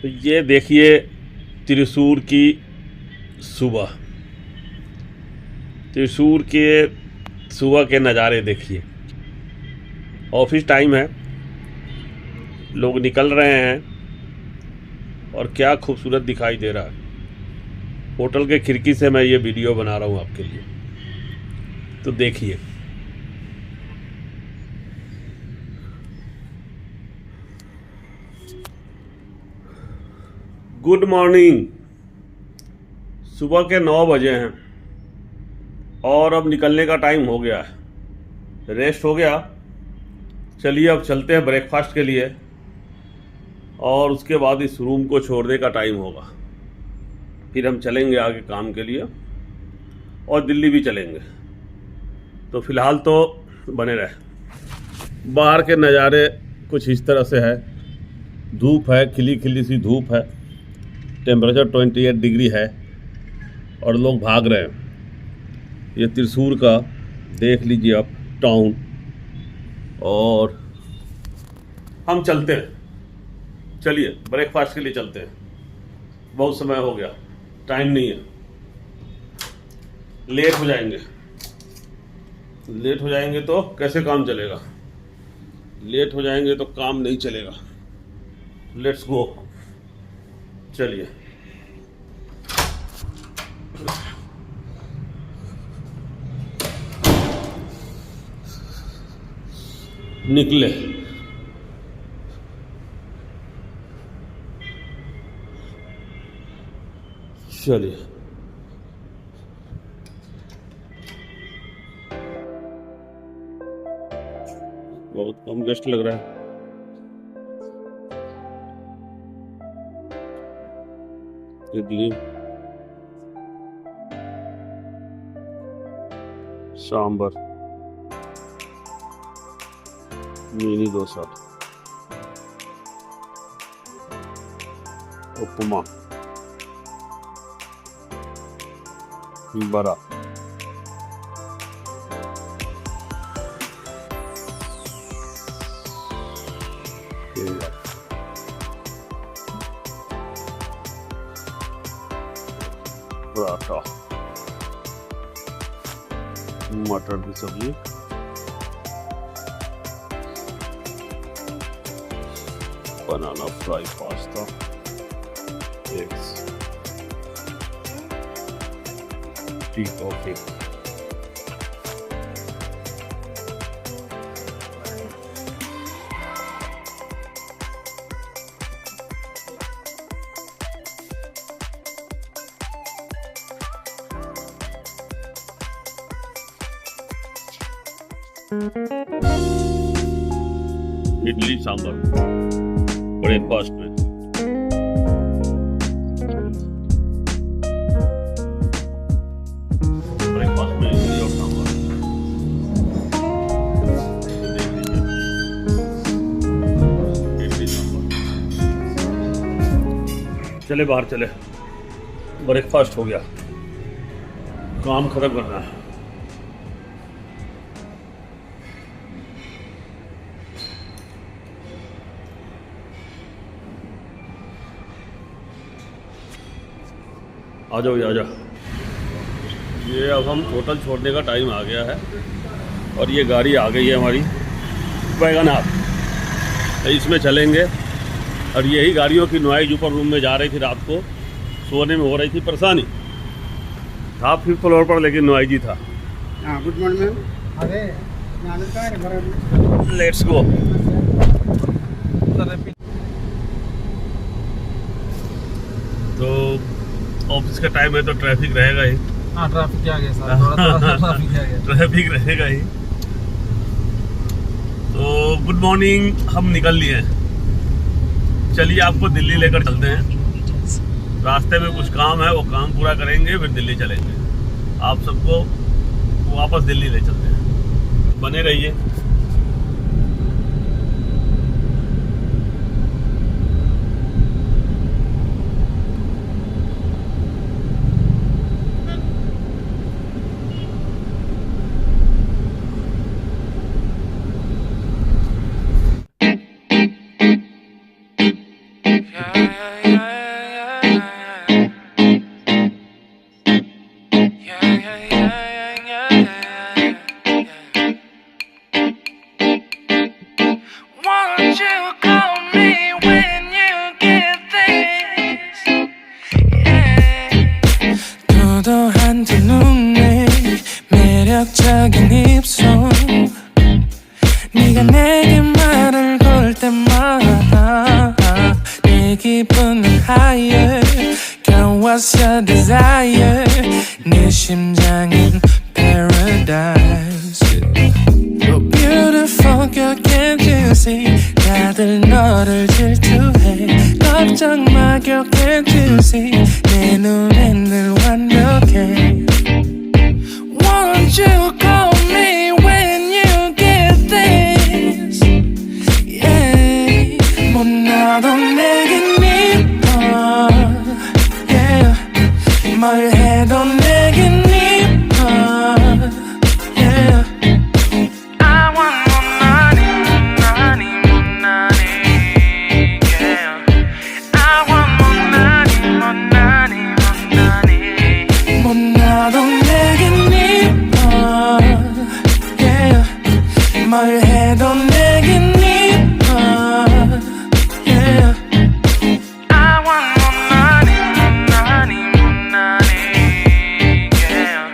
तो ये देखिए त्रिशूर की सुबह, त्रिशूर के सुबह के नज़ारे देखिए। ऑफिस टाइम है, लोग निकल रहे हैं और क्या खूबसूरत दिखाई दे रहा है। होटल के खिड़की से मैं ये वीडियो बना रहा हूँ आपके लिए, तो देखिए। Good morning. सुबह के 9 बजे हैं और अब निकलने का टाइम हो गया है। रेस्ट हो गया, चलिए अब चलते हैं ब्रेकफास्ट के लिए और उसके बाद इस रूम को छोड़ने का टाइम होगा। फिर हम चलेंगे आगे काम के लिए और दिल्ली भी चलेंगे। तो फिलहाल तो बने रहे। बाहर के नज़ारे कुछ इस तरह से है। धूप है, खिली खिली सी धूप है। टेम्परेचर 28 डिग्री है और लोग भाग रहे हैं। ये त्रिशूर का देख लीजिए आप टाउन, और हम चलते हैं। चलिए ब्रेकफास्ट के लिए चलते हैं। बहुत समय हो गया, टाइम नहीं है, लेट हो जाएंगे। लेट हो जाएंगे तो कैसे काम चलेगा? लेट हो जाएंगे तो काम नहीं चलेगा। लेट्स गो, चलिए। निकले। चलिए। बहुत कम गेस्ट लग रहा है। इडली, सांबर, मिनी डोसा, उपमा, बड़ा, पराठा, मटर की सब्जी, banana fry pasta, eggs, tea coffee. Idli sambar breakfast में। ब्रेकफास्ट में इडली और सांभर। इडली सांभर। चले बाहर चले, ब्रेकफास्ट हो गया, काम खत्म करना है। आ जाओ, आ जाओ। ये अब हम होटल छोड़ने का टाइम आ गया है और ये गाड़ी आ गई है हमारी वैगनआर। इसमें चलेंगे और यही गाड़ियों की नॉइज ऊपर रूम में जा रही थी। रात को सोने में हो रही थी परेशानी। था 5th फ्लोर पर, लेकिन नॉइज ही था। Good morning. Let's go. तो ऑफिस का टाइम है तो ट्रैफिक रहेगा ही। हाँ, ट्रैफिक आ गया सर, थोड़ा ट्रैफिक आ गया। ट्रैफिक रहेगा ही। तो गुड मॉर्निंग, हम निकल लिए हैं। चलिए आपको दिल्ली लेकर चलते हैं। रास्ते में कुछ काम है, वो काम पूरा करेंगे फिर दिल्ली चलेंगे। आप सबको वापस दिल्ली ले चलते हैं। बने रहिए। yeah, yeah. Won't you call me when you get this? Yeah. 도도한 두 눈에 매력적인 입술 네가 내게 말을 걸 때마다 내 기분은 higher Girl what's your desire 내 심장은 paradise You're beautiful girl can't you see 다들 너를 질투해 걱정 마 girl can't you see 내 눈엔 늘 완벽해 Won't you call me when you get this? Yeah. 못나도 내겐 이뻐. Yeah. 뭘 해도 내겐 이뻐. Yeah. I want 못나니 못나니 못나니. Yeah. I want 못나니 못나니 못나니. 못나도 내겐 뭘 해도 내겐 이뻐 Yeah I want 못나니 못나니 못나니 Yeah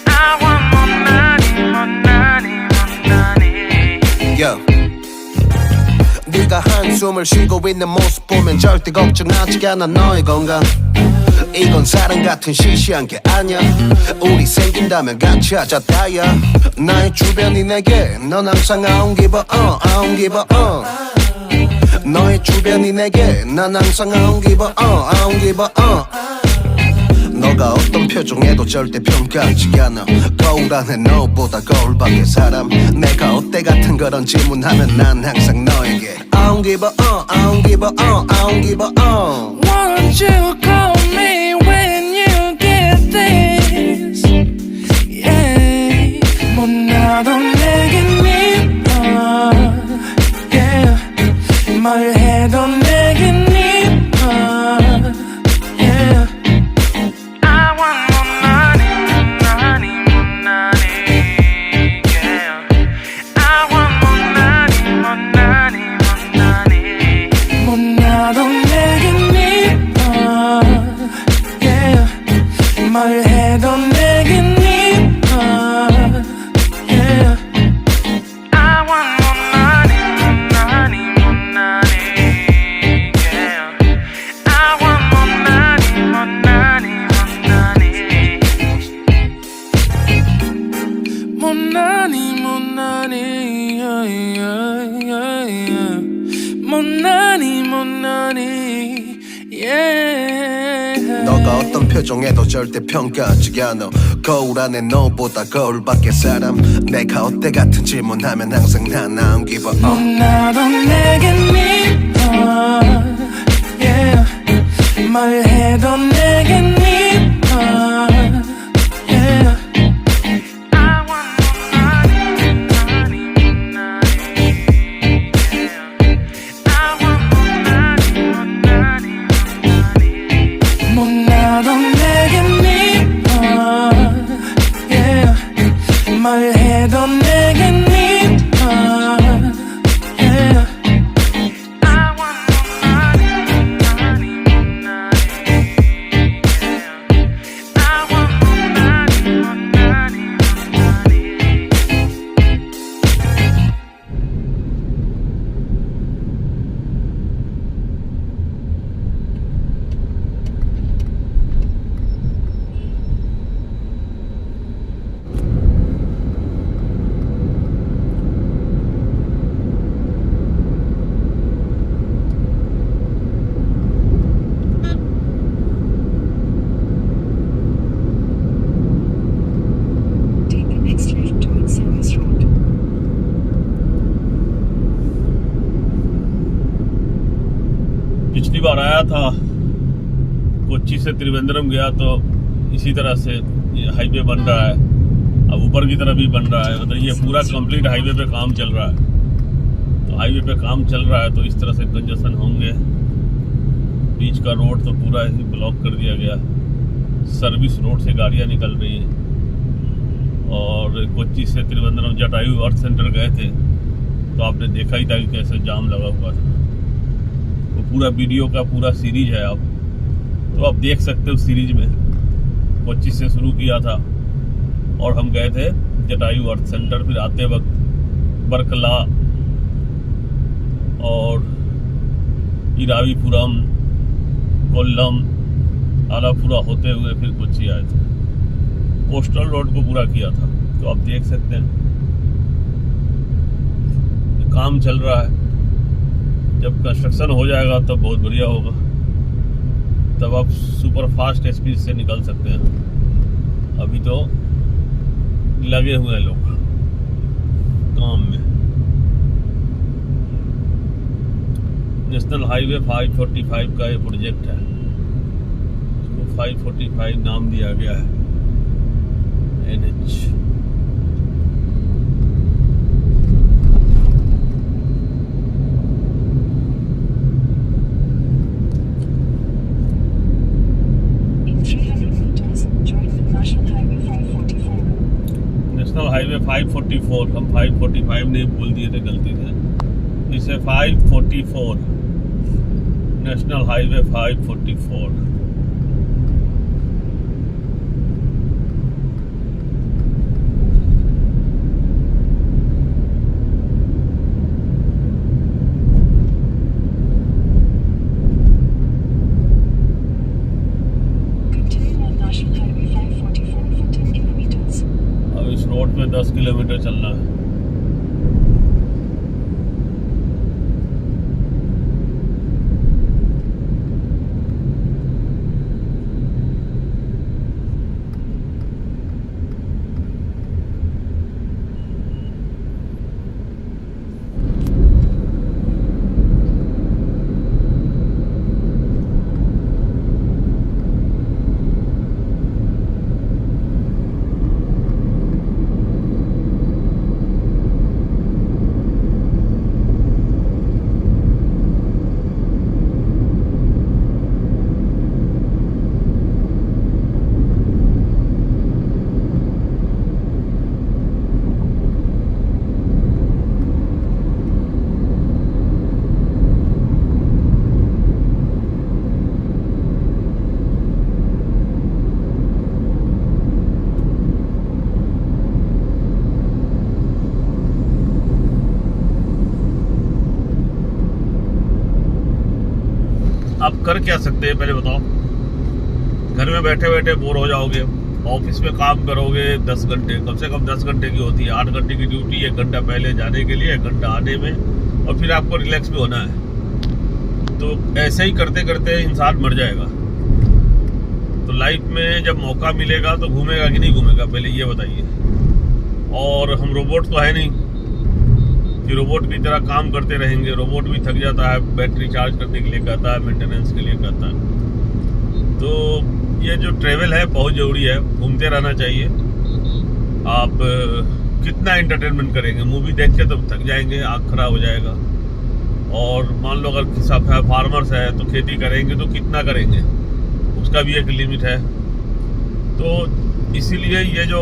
I want 못나니 못나니 못나니 Yo. 네가 한숨을 쉬고 있는 모습 보면 절대 걱정하지 않아 너의 건강 이건 사랑 같은 시시한 게 아니야 우리 생긴다면 같이 하자 다야 나의 주변이 내게 넌 항상 I don't give a I don't give a 너의 주변이 내게 난 항상 I don't give a I don't give a 너가 어떤 표정에도 절대 평가하지 않아 거울 안에 너보다 거울 밖의 사람 내가 어때 같은 그런 질문하면 난 항상 너에게 I don't give a I don't give a I don't give a Won't you call me when you get this Yeah 못나도 내겐 이뻐 Yeah 뭘 해도 내겐 이뻐 Yeah I want 못나니 못나니 못나니 Yeah I want 못나니 못나니 못나니 못나도 내겐 이뻐 Yeah 뭘 해도 내겐 이뻐 Yeah I want 못나니 못나니 못나니 Yeah I want 못나니 못나니 못나니 못나니 못나니 yeah, yeah, yeah, yeah. 못나니 못나니 yeah. 너가 어떤 표정에도 절대 평가하지 않아 거울 안에 너보다 거울 밖의 사람 내가 어때 같은 질문하면 항상 난 I don't give a 못나도 내겐 이뻐 Yeah 뭘 해도 내겐 이뻐 Yeah I want 못나니 못나니 못나니 Yeah I want 못나니 못나니 못나니 못나도 내겐 이뻐 Yeah 뭘 해도 내겐 이뻐 Yeah I want 못나니 못나니 못나니 Yeah I want 못나니 못나니 Take the next left on Service Road. पिछली बार आया था कोच्चि से त्रिवेंद्रम गया तो इसी तरह से ये हाईवे बन रहा है अब ऊपर की तरफ भी बन रहा है मतलब ये पूरा कंप्लीट हाईवे पे काम चल रहा है तो हाईवे पे काम चल रहा है तो इस तरह से कंजेशन होंगे बीच का रोड तो पूरा ही ब्लॉक कर दिया गया सर्विस रोड से गाड़ियां निकल रही हैं और कोच्चि से त्रिवेंद्रम जटायु अर्थ सेंटर गए थे तो आपने देखा ही था कि कैसे जाम लगा हुआ था। तो पूरा वीडियो का पूरा सीरीज है आप, तो आप देख सकते हो। सीरीज में 25 से शुरू किया था और हम गए थे जटायु अर्थ सेंटर, फिर आते वक्त बरकला और इरावीपुरम, कोल्लम, आलापुरा होते हुए फिर कोच्चि आए थे। कोस्टल रोड को पूरा किया था, तो आप देख सकते हैं काम चल रहा है। जब कंस्ट्रक्शन हो जाएगा तब बहुत बढ़िया होगा, तब आप सुपर फास्ट स्पीड से निकल सकते हैं। अभी तो लगे हुए हैं लोग काम में। नेशनल हाईवे 545 का ये प्रोजेक्ट है, इसको 545 नाम दिया गया है। NH In 300 meters, join the National Highway 544. National highway 544, हम 545 नहीं बोल दिए थे गलती से। इसे 544 national highway 544। Continue on National Highway 544 for 10 kilometers. अब इस रोड पे 10 किलोमीटर चलना है। आप कर क्या सकते हैं पहले बताओ। घर में बैठे बैठे बोर हो जाओगे, ऑफिस में काम करोगे 10 घंटे, कम से कम 10 घंटे की होती है। 8 घंटे की ड्यूटी, 1 घंटा पहले जाने के लिए, 1 घंटा आने में, और फिर आपको रिलैक्स भी होना है। तो ऐसे ही करते करते इंसान मर जाएगा। तो लाइफ में जब मौका मिलेगा तो घूमेगा कि नहीं घूमेगा, पहले ये बताइए। और हम रोबोट तो है नहीं कि रोबोट की तरह काम करते रहेंगे। रोबोट भी थक जाता है, बैटरी चार्ज करने के लिए कहता है, मेंटेनेंस के लिए कहता है। तो ये जो ट्रैवल है बहुत ज़रूरी है, घूमते रहना चाहिए। आप कितना एंटरटेनमेंट करेंगे, मूवी देख के तो थक जाएंगे, आँख खराब हो जाएगा। और मान लो अगर फार्मर्स है तो खेती करेंगे तो कितना करेंगे, उसका भी एक लिमिट है। तो इसीलिए ये जो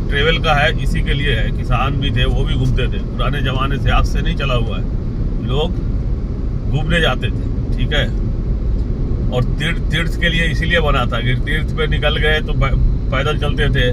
ट्रेवल का है इसी के लिए है। किसान भी थे, वो भी घूमते थे पुराने ज़माने से, आज से नहीं चला हुआ है। लोग घूमने जाते थे, ठीक है। और तीर्थ के लिए इसीलिए बना था कि तीर्थ पे निकल गए तो पैदल चलते थे।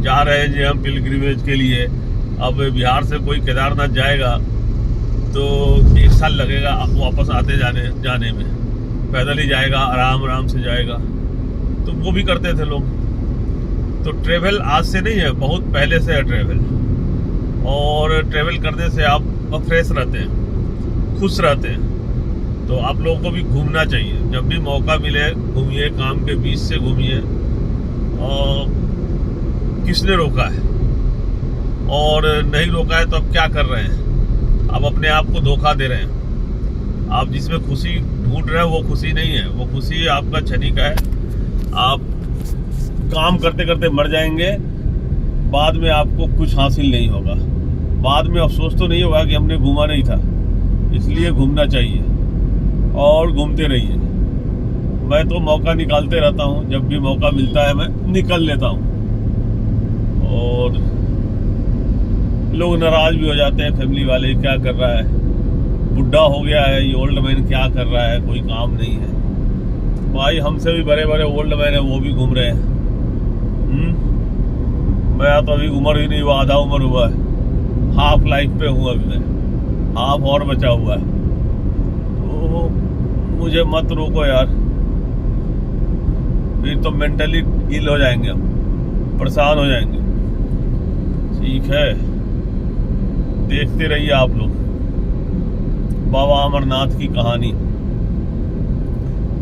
जा रहे हैं जी हम पिलग्रिमेज के लिए। अब बिहार से कोई केदारनाथ जाएगा तो 1 साल लगेगा वापस आते जाने में, पैदल ही जाएगा, आराम से जाएगा। तो वो भी करते थे लोग। तो ट्रेवल आज से नहीं है, बहुत पहले से है ट्रेवल। और ट्रेवल करने से आप फ्रेश रहते हैं, खुश रहते हैं। तो आप लोगों को भी घूमना चाहिए, जब भी मौका मिले घूमिए, काम के बीच से घूमिए। और किसने रोका है, और नहीं रोका है तो अब क्या कर रहे हैं? आप अपने आप को धोखा दे रहे हैं। आप जिसमें खुशी ढूंढ रहे हैं वो खुशी नहीं है, वो खुशी आपका क्षणिक है। आप काम करते करते मर जाएंगे, बाद में आपको कुछ हासिल नहीं होगा। बाद में अफसोस तो नहीं होगा कि हमने घूमा नहीं था। इसलिए घूमना चाहिए और घूमते रहिए। मैं तो मौका निकालते रहता हूँ, जब भी मौका मिलता है मैं निकल लेता हूँ। और लोग नाराज भी हो जाते हैं, फैमिली वाले, क्या कर रहा है, बुढ़ा हो गया है ये ओल्ड मैन, क्या कर रहा है, कोई काम नहीं है। भाई हमसे भी बड़े बड़े ओल्ड मैन है, वो भी घूम रहे हैं। मैं तो अभी उम्र ही नहीं हुआ, आधा उम्र हुआ है, हाफ लाइफ पे हूँ अभी मैं, हाफ और बचा हुआ है। तो मुझे मत रोको यार, फिर तो मेंटली इल हो जाएंगे हम, परेशान हो जाएंगे। ठीक है, देखते रहिए आप लोग बाबा अमरनाथ की कहानी,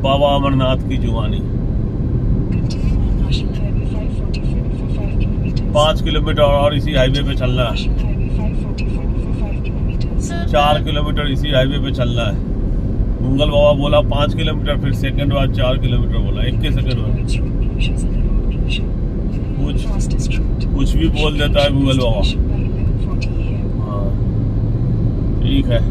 बाबा अमरनाथ की जुबानी। Continue on National Highway 544 for 5 kilometers. 5 kilometre और इसी हाईवे पे चलना है, National Highway 544 for 5 kilometers. 4 kilometre इसी हाईवे पे चलना है। गूगल बाबा बोला 5 किलोमीटर, फिर सेकंड बाद 4 किलोमीटर बोला, 21 सेकंड में। Roads, road closures and road closure. Eliminate the fastest route. कुछ भी बोल देता है Google Baba. Station by 11:40 a.m. हाँ ठीक है।